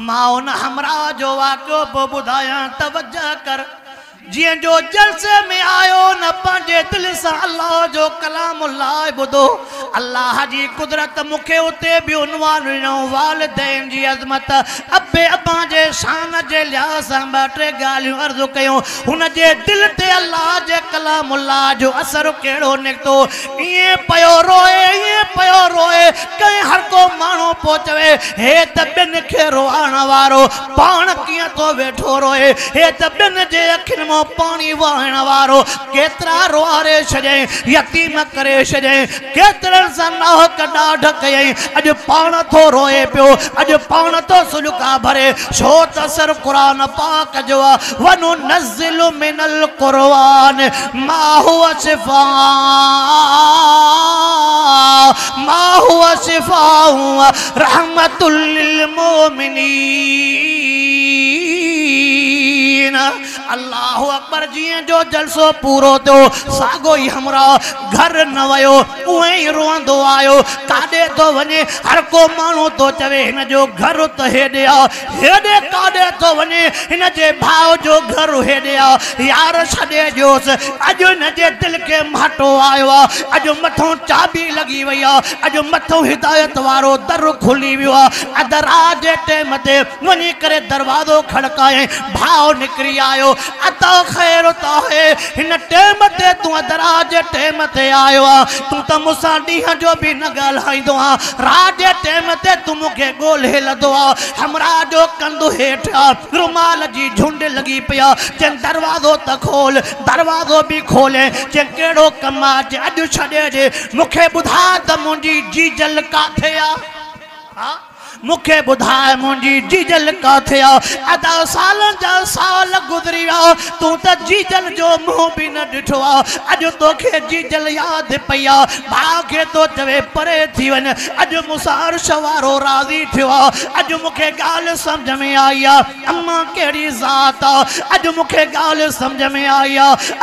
मां उन हमरा जो वाक़ियो पो ॿुधायां तवज्जो कर जिए जो जलसे में आयो न पंहिंजे दिल से अल्लाह जो कलाम ॿुधो अल्लाह जी कुदरत मुखे उते भी उनवान ॾिनो वालिदैन जी अज़मत अबे अब्बा जे शान जे लिहाज़ सां ॿ टे ॻाल्हियूं अर्ज़ु कयूं हुन जे दिल ते अल्लाह जे कलाम जो असर कहिड़ो निकितो ईअं पियो रोए कंहिं हर को माण्हू पोइ चवे हे त ॿिनि खे रोआण वारो पाण कीअं तो वेठो रोए हे त ॿिनि जे अखियुनि मां पानी वहण वारो केतरा रोआरे छॾे यतीम करे छॾे केतरनि सां नाहक ॾाढ कयई अॼु पाण थो रोए पियो अॼु पाण थो सुलका भरे छो त असर क़ुरान पाक जो वनुनज़्ज़िलु मिनल क़ुरआन मा हुवा शिफ़ाउ रहमतुल लिल मोमिनीन अल्लाहु अकबर जिए जो जलसो पूरो तो सागो ही हमरा घर न वयो उहे ही रोंदो आयो काडे तो वने हर को मानो तो चवे इन जो घर तो हेडे काडे तो वने इन जे भाव जो घर हेडे यार छडे जोस अजो न जे दिल के माटो आयो अजो मथो चाबी लगी वई अजो मथो हिदायत वारो दर खुली वियो अदरा जे टेम ते वनी करे दरवाजो खड़काए भाव निकरी आयो अता खैर तो है इन टेम ते तू दराज टेम ते आयो तू त मुसा ॾींहं जो भी न ॻाल्हाईंदो रात जे टेम ते तू मूंखे ॻोल्हे लदो हमरा जो कंधु हेठि रुमाल जी झुंड लगी पिया चन दरवाजो त खोल दरवाजो भी खोले चन कहिड़ो कम आहे अॼु छॾे जे मूंखे ॿुधा त मुंहिंजी जीजल काथे आहे मुखे बुधाए मुंजी जीजल काथे अदा सालन जा साल गुजरी तू त जीजल जो मुंह भी न ॾिठो अॼु तोखे जीजल याद पई भाउ खे तो चवे परे थी वञ अॼु मुसार शवारो राज़ी थियो अॼु मूंखे ॻाल्हि सम्झ में आई अम्मा कहिड़ी ज़ात अॼु मूंखे ॻाल्हि सम्झ में आई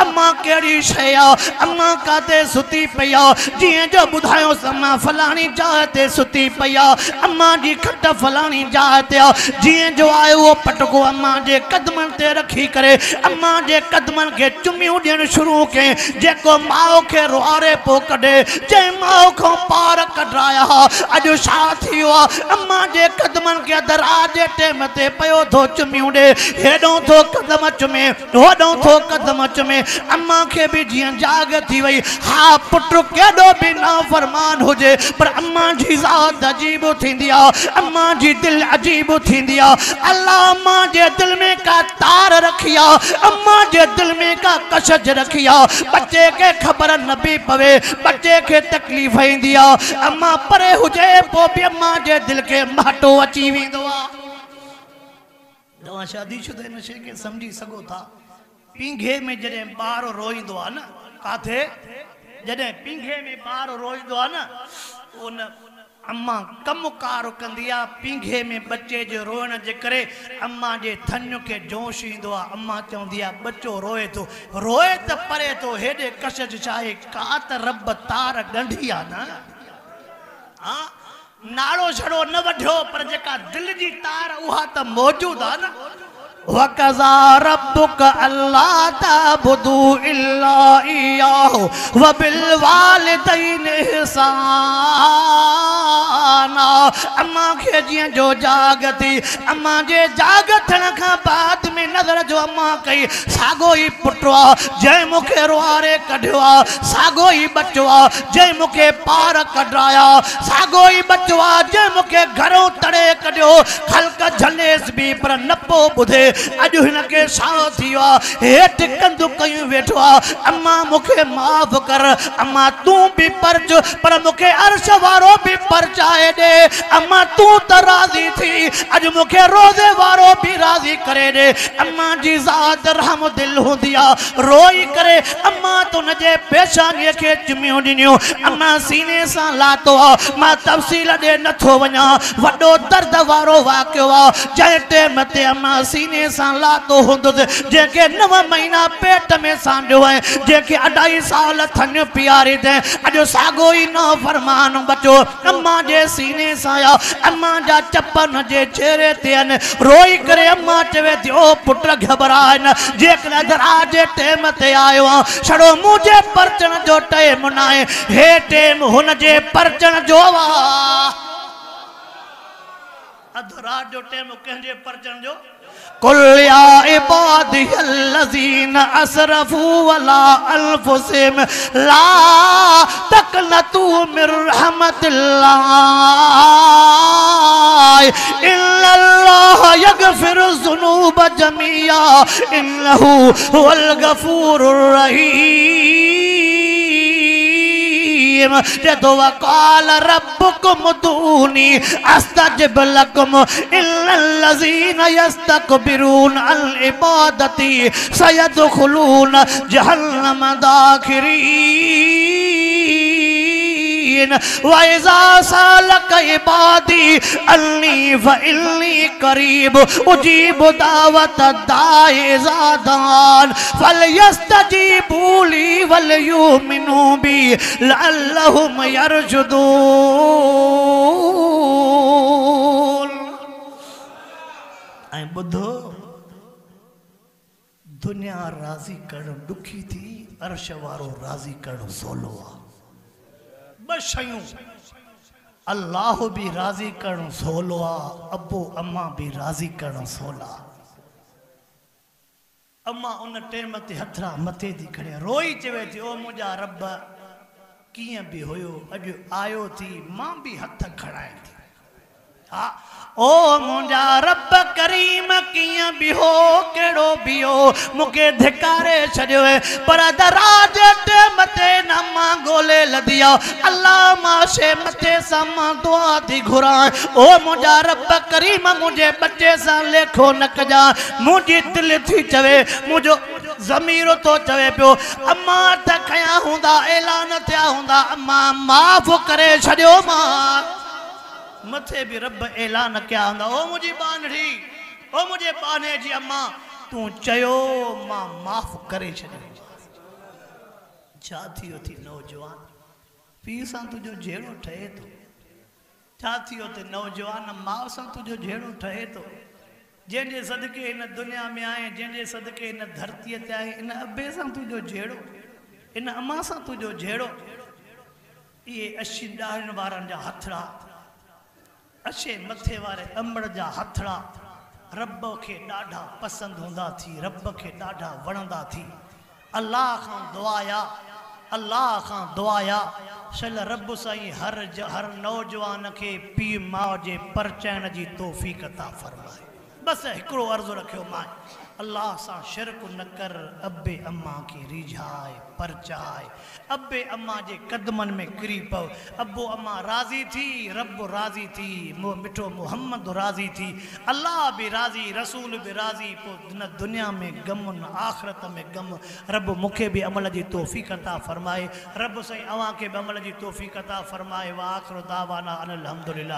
अम्मा कहिड़ी शइ अम्मा काथे सुती पई जीअं जो ॿुधायो अम्मा फलाणी जाइ ते सुती पई अम्मा जी खट फलानी जाते जिए जो आयो वो पटको अम्मा जे कदमन ते रखी करे अम्मा जे कदमन के चुमियूं ॾियण शुरू के जेको माओ के रोआरे पो कढे जे माओ को पार कढाया अॼु छा थियो अम्मा जे कदमन के दराज टेम ते पयो थो चुमियूं ॾे हेॾो थो कदम चुमे होॾो थो कदम चुमे अम्मा के भी जिए जाग थी वई हा पुट केॾो भी नाफरमान हुजे पर अम्मा जी ज़ात अजीब थींदी अम्मा जी दिल अजीब थींदी अल्लाह अम्मा जे दिल में का तार रखिया अम्मा जे दिल में का कशज रखिया बच्चे के खबर न भी पवे बच्चे के तकलीफ इंदी अम्मा परे हुजे पो भी अम्मा जे दिल के माटो अची वेंदो तव्हां शादीशुदा इन शइ के समझी सघो था पींघे में जॾहिं ॿार रोईंदो आहे न काथे जॾहिं पींघे में ॿार रोईंदो आहे न उन अम्मा कम कार कंदी पींघे में बच्चे जो रोअण जे करे अम्मा जे थन के जोश ईंदो अम्मा चवंदी बच्चो रोए तो परे तो हेॾे कशज चाहे का त रब तार ॻंढी न नालो छड़ो न वढियो पर जेका दिल जी तार उहा त मौजूद न वकज़ा रब्बुक अल्ला ताबुदू इल्ला इय्याहु व बिल वालिदैन इहसाना अम्मा के जिए जो जाग थी अम्मा जे जाग थियण खां बाद में नज़र जो अम्मा कई सागो ही पुटो जंहिं मूंखे रुआरे कढियो सागो ही बच्चो जंहिं मूंखे पार कढाया सागो ही बच्चो जंहिं मूंखे घरों तड़े कढियो ख़ल्क़ झलेस भी पर न पो ॿुधे अॼु हिनखे छा थियो हेठि कंधु कयूं वेठो अम्मा मूंखे माफ़ कर अम्मा तूं भी परच पर मूंखे अर्श वारो भी परचाए दे अम्मा तूं त राज़ी थी अॼु मूंखे रोज़े वारो भी राज़ी करे दे अम्मा जी ज़ात रहम दिल हूंदी रोई करे अम्मा तो न जे पेशानीअ खे चुमियूं ॾिनियूं अम्मा सीने सां लातो मां तफ़सील ॾे नथो वञा वॾो दर्द वारो वाक़ियो जंहिं टेम ते अम्मा सीने सां लातो हुंदुसि, जेके 9 महीना पेट में सांडियो है, जेके 2.5 साल थन पियारे थे, अॼु साॻो ई न फरमान बचो अम्मा जे सीने सां आया, अम्मा जा चपन जे चेहरे ते आहिनि। रोई करे अम्मा चवे थी ओ पुट घबराए न, जेकॾहिं दरा जे टाइम ते आयो आहे, छड़ो मुंहिंजे परचण जो टाइम न आहे, हे टाइम हुन जे परचण जो आहे। अधु रात जो टाइम कंहिंजे परचण जो। कुल या इबादियल्लज़ीना असरफू अला अनफुसिहिम ला तक़नतू मिन रहमतिल्लाह इन्नल्लाह यगफिरु ज़ुनूब जमीआ इन्नहु हुवल गफूरुर रहीम। जदो वक़ाल रब्बुकुम उदूनी अस्तजिब लकुम इन्नल्लज़ीना यस्तकबिरून अन इबादती सयदखुलून जहन्नम दाखिरीन। वइज़ा सअलक इबादी अन्नी फइन्नी करीब उजीब दावत दाई इज़ा दान फलयस्तजीबू ली वलयुमिनू बी लअल्लहुम यरजुदून। ऐं ॿुधो, दुनिया राज़ी करणु ॾुखी थी, अर्श वारो राज़ी करणु सवलो आहे। ॿ शयूं, अल्लाह भी राज़ी करणु सवलो आहे, अबो अम्मा भी राज़ी करणु सवला। अम्मा उन टाइम ते हथड़ा मथे थी खणे रोई चवे थी ओ मुंहिंजा रब कीअं बि हुयो, अॼु आयो थी मां भी हथ खणाए थी। हा ओ मुंहिंजा रब करीम कीअं बि हो, कहिड़ो बि हो, मूंखे धिकारे छॾियो है, पर दराज टाइम ते न मां ॻोल्हे लधी आ। अल्लाह मां शे मथे सां मां दुआ थी घुरां, ओ मुंहिंजा रब करीम मुंहिंजे बचे सां लेखो न कजा। मुंहिंजी दिलि थी चवे, मुंहिंजो ज़मीर तो चवे पियो अम्मा त खया हूंदा, ऐलान थिया हूंदा, अम्मा माफ़ करे छॾियो। मां मथे भी रब ऐलान कया हूंदा, ओ मुंहिंजी बानड़ी, ओ मुंहिंजे बाने जी अम्मा तूं चयो मां माफ़ करे छॾियो। छा थियो थी नौजवान, पीउ सां तुंहिंजो जहिड़ो ठहे थो, छा थियो थी नौजवान, माउ सां तुंहिंजो जहिड़ो ठहे थो, जंहिंजे सदके इन दुनिया में आए, जंहिंजे सदके इन धरतीअ ते आए, इन अबे सां तुंहिंजो जहिड़ो, इन अम्मा सां तुंहिंजो जहिड़ो। इहे अशी ॾाड़नि वारनि जा हथड़ा, अछे मथे वारे अंबड़ जा हथड़ा रब के ॾाढा पसंद होंदा थी, रब के ॾाढा वणंदा थी। अल्लाह खां दुआया, अल्लाह खां दुआया सल रब साईं हर नौजवान के पीउ माउ जे परचण जी तौफ़ीक़ अता फरमाए। बस हिकिड़ो अर्ज़ु रखियो मां, अल्लाह सां शिरक न कर, अबे अम्मा के रिझाए परचाए, अबे अम्मा जे कदमन में किरी पव। अबो अम्मा राज़ी थी, रब राज़ी थी, मिठो मोहम्मद राज़ी थी, अल्लाह भी राज़ी, रसूल भी राज़ी। न दुनिया में गम न आखिरत में गम। रब मूंखे भी अमल जी तौफ़ीक़ अता फरमाए, रब साईं अवां के भी अमल जी तौफ़ीक़ अता फरमाए। व आखिर दावाना अनिल हम्दुलिल्लाह।